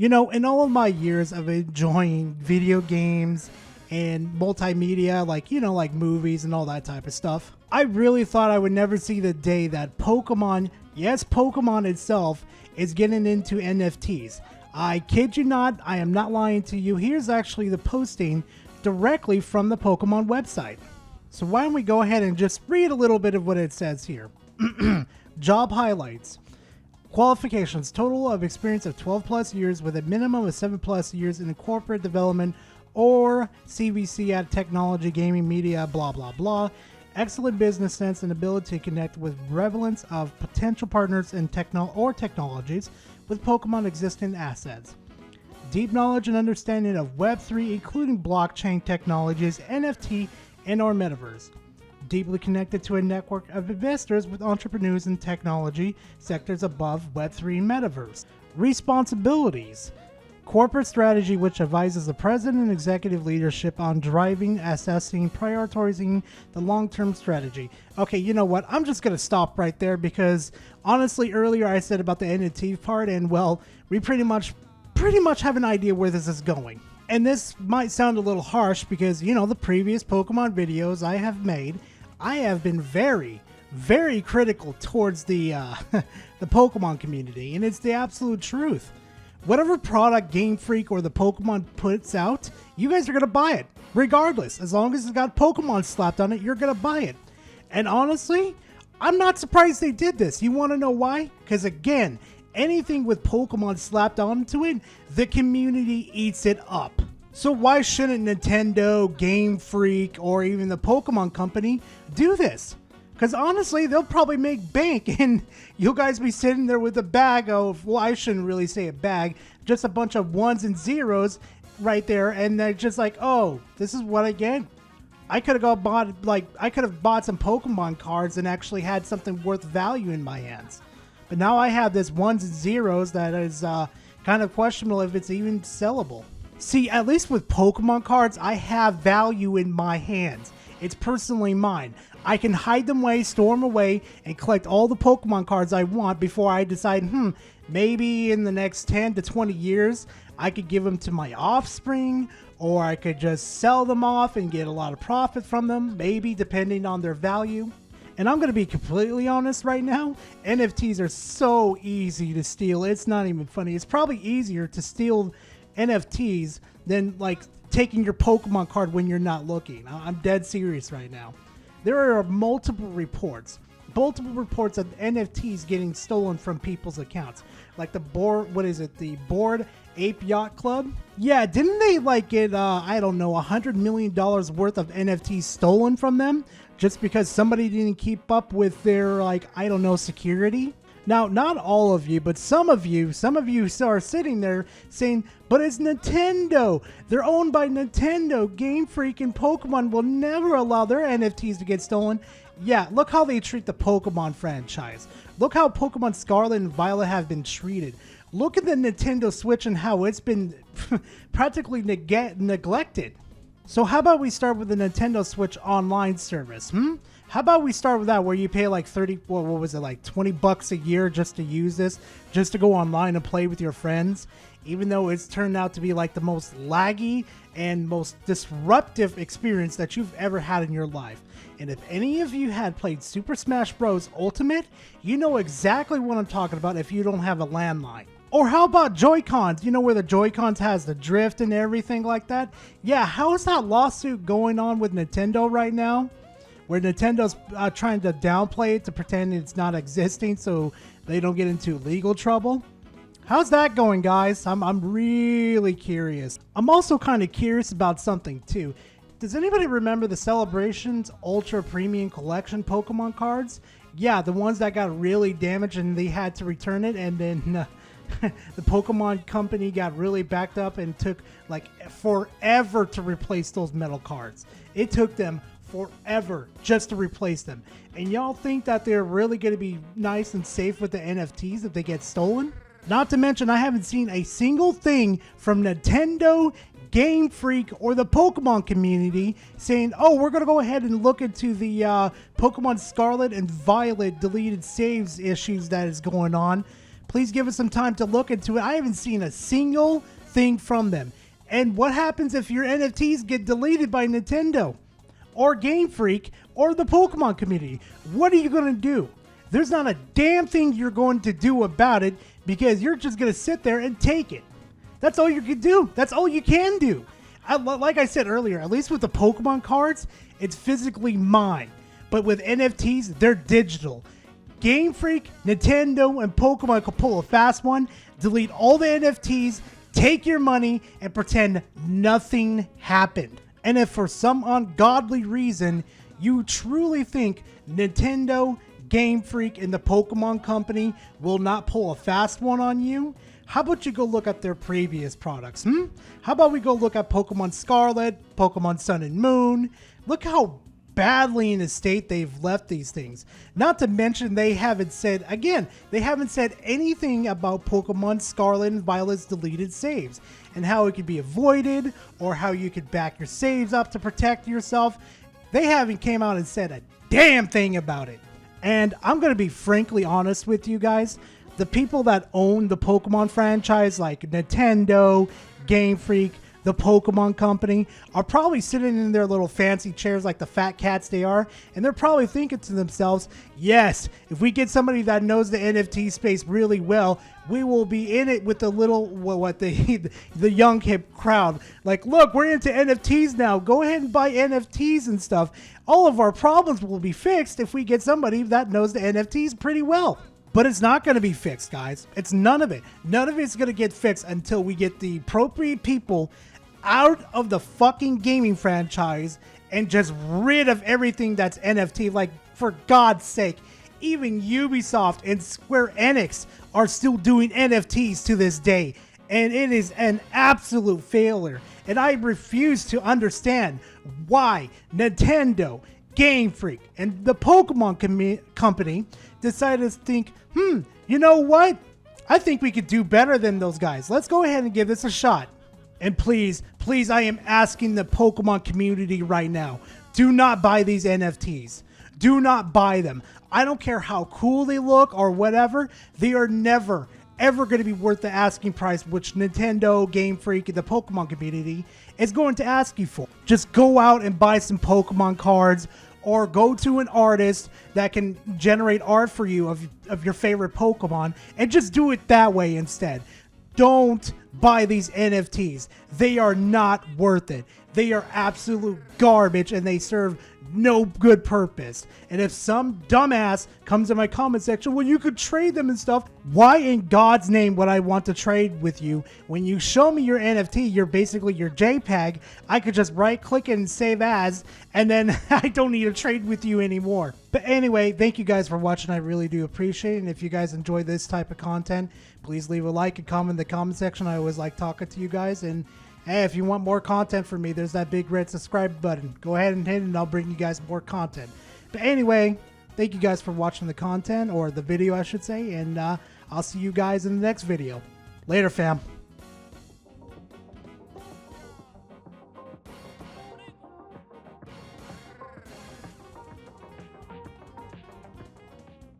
You know, in all of my years of enjoying video games and multimedia, like, you know, like movies and all that type of stuff, I really thought I would never see the day that Pokemon, yes, Pokemon itself, is getting into NFTs. I kid you not, I am not lying to you. Here's actually the posting directly from the Pokemon website. So why don't we go ahead and just read a little bit of what it says here. Job highlights. Qualifications: total of experience of 12 plus years with a minimum of 7 plus years in corporate development or CVC at technology, gaming, media, blah, blah, blah. Excellent business sense and ability to connect with relevance of potential partners in technologies with Pokemon existing assets. Deep knowledge and understanding of Web3, including blockchain technologies, NFT, and or metaverse. Deeply connected to a network of investors with entrepreneurs in technology sectors above Web3 and metaverse. Responsibilities: corporate strategy, which advises the president and executive leadership on driving, assessing, prioritizing the long-term strategy. Okay, you know what? I'm just going to stop right there because honestly, earlier I said about the NFT part, and well, we pretty much have an idea where this is going. And this might sound a little harsh because, you know, the previous Pokemon videos I have made, I have been very, very critical towards the the Pokemon community, and it's the absolute truth. Whatever product Game Freak or the Pokemon puts out, you guys are going to buy it, regardless. As long as it's got Pokemon slapped on it, you're going to buy it. And honestly, I'm not surprised they did this. You want to know why? Because again, anything with Pokemon slapped onto it, the community eats it up. So why shouldn't Nintendo, Game Freak, or even the Pokemon Company do this? Because honestly, they'll probably make bank and you guys be sitting there with a bag of, well, I shouldn't really say a bag, just a bunch of ones and zeros right there. And they're just like, oh, this is what I get. I could have bought some Pokemon cards and actually had something worth value in my hands. But now I have this ones and zeros that is kind of questionable if it's even sellable. See, at least with Pokemon cards, I have value in my hands. It's personally mine. I can hide them away, store them away, and collect all the Pokemon cards I want before I decide, maybe in the next 10 to 20 years, I could give them to my offspring, or I could just sell them off and get a lot of profit from them, maybe depending on their value. And I'm going to be completely honest right now, NFTs are so easy to steal. It's not even funny. It's probably easier to steal NFTs than like taking your Pokemon card when you're not looking. I'm dead serious right now. There are multiple reports of NFTs getting stolen from people's accounts. Like the Bored Ape Yacht Club? Yeah, didn't they like get, I don't know, $100 million worth of NFTs stolen from them just because somebody didn't keep up with their, like, I don't know, security? Now, not all of you, but some of you are sitting there saying, but it's Nintendo. They're owned by Nintendo. Game Freak and Pokemon will never allow their NFTs to get stolen. Yeah, look how they treat the Pokemon franchise. Look how Pokemon Scarlet and Violet have been treated. Look at the Nintendo Switch and how it's been practically neglected. So how about we start with the Nintendo Switch online service, How about we start with that, where you pay like 20 bucks a year just to use this, just to go online and play with your friends, even though it's turned out to be like the most laggy and most disruptive experience that you've ever had in your life. And if any of you had played Super Smash Bros. Ultimate, you know exactly what I'm talking about if you don't have a landline. Or how about Joy-Cons? You know where the Joy-Cons has the drift and everything like that? Yeah, how is that lawsuit going on with Nintendo right now? Where Nintendo's trying to downplay it to pretend it's not existing so they don't get into legal trouble. How's that going, guys? I'm really curious. I'm also kind of curious about something too. Does anybody remember the Celebrations Ultra Premium Collection Pokemon cards? Yeah, the ones that got really damaged and they had to return it, and then the Pokemon Company got really backed up and took like forever to replace those metal cards. It took them forever just to replace them. And y'all think that they're really going to be nice and safe with the NFTs if they get stolen? Not to mention, I haven't seen a single thing from Nintendo, Game Freak, or the Pokemon community saying, oh, we're going to go ahead and look into the Pokemon Scarlet and Violet deleted saves issues that is going on. Please give us some time to look into it. I haven't seen a single thing from them. And what happens if your NFTs get deleted by Nintendo or Game Freak or the Pokemon community? What are you going to do? There's not a damn thing you're going to do about it because you're just going to sit there and take it. That's all you can do. That's all you can do. Like I said earlier, at least with the Pokemon cards, it's physically mine. But with NFTs, they're digital. Game Freak, Nintendo, and Pokemon could pull a fast one, delete all the NFTs, take your money, and pretend nothing happened. And if for some ungodly reason you truly think Nintendo, Game Freak, and the Pokemon Company will not pull a fast one on you, how about you go look at their previous products? How about we go look at Pokemon Scarlet, Pokemon Sun and Moon? Look how badly in a state they've left these things. Not to mention they haven't said anything about Pokemon Scarlet and Violet's deleted saves and how it could be avoided or how you could back your saves up to protect yourself. They haven't came out and said a damn thing about it. And I'm going to be frankly honest with you guys. The people that own the Pokemon franchise like Nintendo, Game Freak, the Pokemon Company are probably sitting in their little fancy chairs like the fat cats they are, and they're probably thinking to themselves, yes, if we get somebody that knows the NFT space really well, we will be in it with the little, the young hip crowd. Like, look, we're into NFTs now. Go ahead and buy NFTs and stuff. All of our problems will be fixed if we get somebody that knows the NFTs pretty well. But it's not going to be fixed, guys. It's none of it. None of it's going to get fixed until we get the appropriate people out of the fucking gaming franchise and just rid of everything that's NFT. Like, for God's sake, even Ubisoft and Square Enix are still doing NFTs to this day. And it is an absolute failure. And I refuse to understand why Nintendo, Game Freak, and the Pokemon Company decided to think, you know what? I think we could do better than those guys. Let's go ahead and give this a shot. And please, I am asking the Pokemon community right now, do not buy these NFTs. Do not buy them. I don't care how cool they look or whatever. They are never, ever going to be worth the asking price, which Nintendo, Game Freak, and the Pokemon community is going to ask you for. Just go out and buy some Pokemon cards or go to an artist that can generate art for you of your favorite Pokemon and just do it that way instead. Don't buy these NFTs. They are not worth it. They are absolute garbage and they serve no good purpose. And if some dumbass comes in my comment section, well, you could trade them and stuff. Why in God's name would I want to trade with you? When you show me your NFT, you're basically your JPEG. I could just right click it and save as, and then I don't need to trade with you anymore. But anyway, thank you guys for watching. I really do appreciate it. And if you guys enjoy this type of content, please leave a like and comment in the comment section. I always like talking to you guys. And hey, if you want more content from me, there's that big red subscribe button. Go ahead and hit it and I'll bring you guys more content. But anyway, thank you guys for watching the content, or the video I should say, and I'll see you guys in the next video. Later, fam.